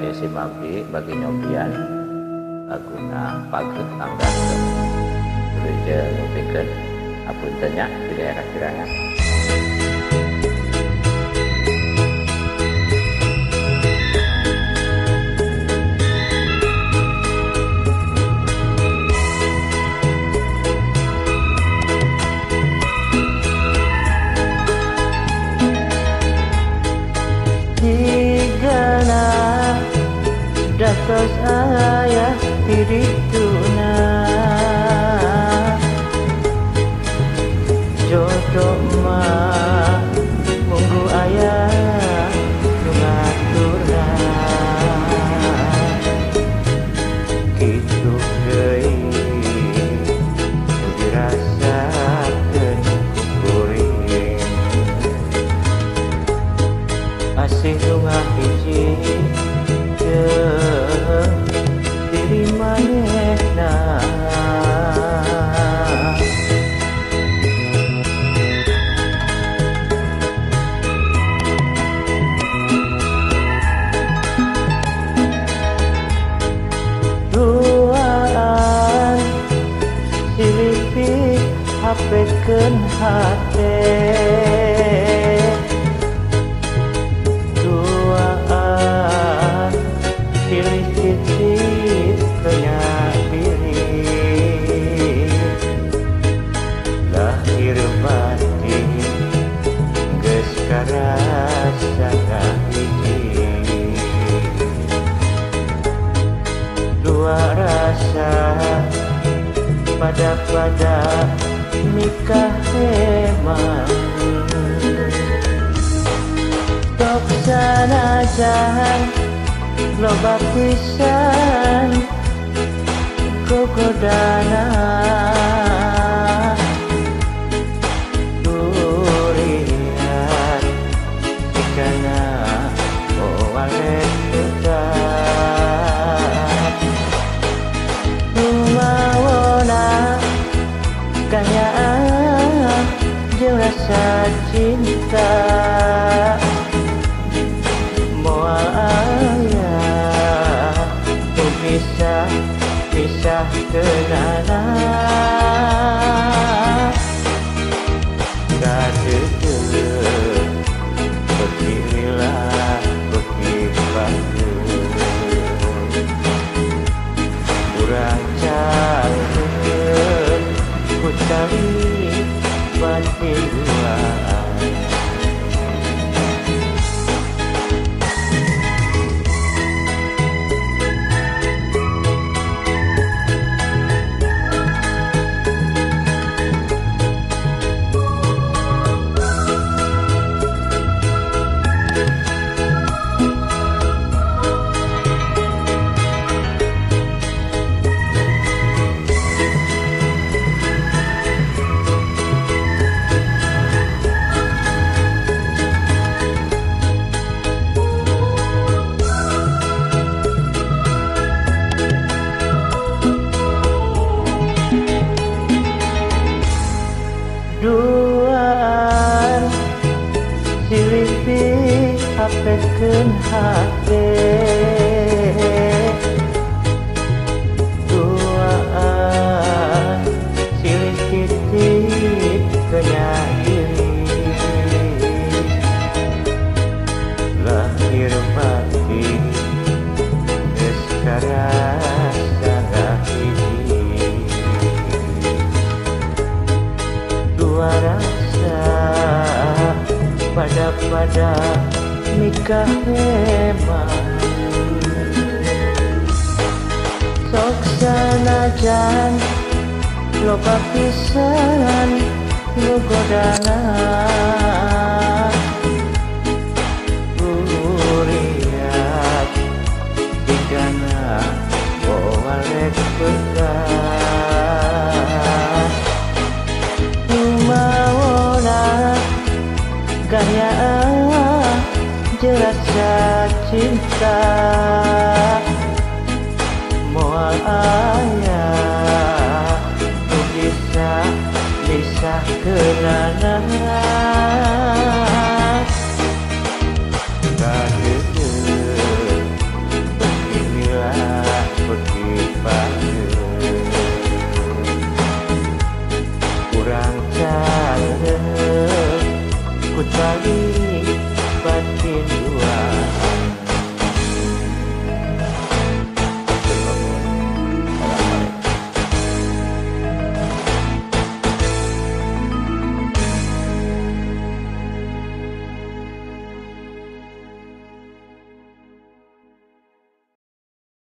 kami simabdi bagi nyobian laguna Pageut Anggasem Gereja ngupikeun apuntennya di daerah Kirangan. Datos ayah pirituna jodoh mah munggu ayah tungaturna kitu deui dirasakeun kuring asih lunga hiji diri manehna duaan silipih hapekeun hate lahir batin geus karasa hiji dua rasa pada nikah heman tok sanajan loba pisan gogodana durian ikana walek pegat lumawona kayaan jeung rasa cinta moal aya nu pisah kenana kadeukeun beginilah begitu urang caleukeun ku tali batin duaan duaan silipih hapekeun hate duaan silih titip kenya diri lahir batin geus karasa hiji dua rasa pada nikah heman sok sanajan loba pisan gogodana guriat digana walek pegat lumawona gaya jerasa cinta moal ayah nu bisa kenana kadeukeun sekali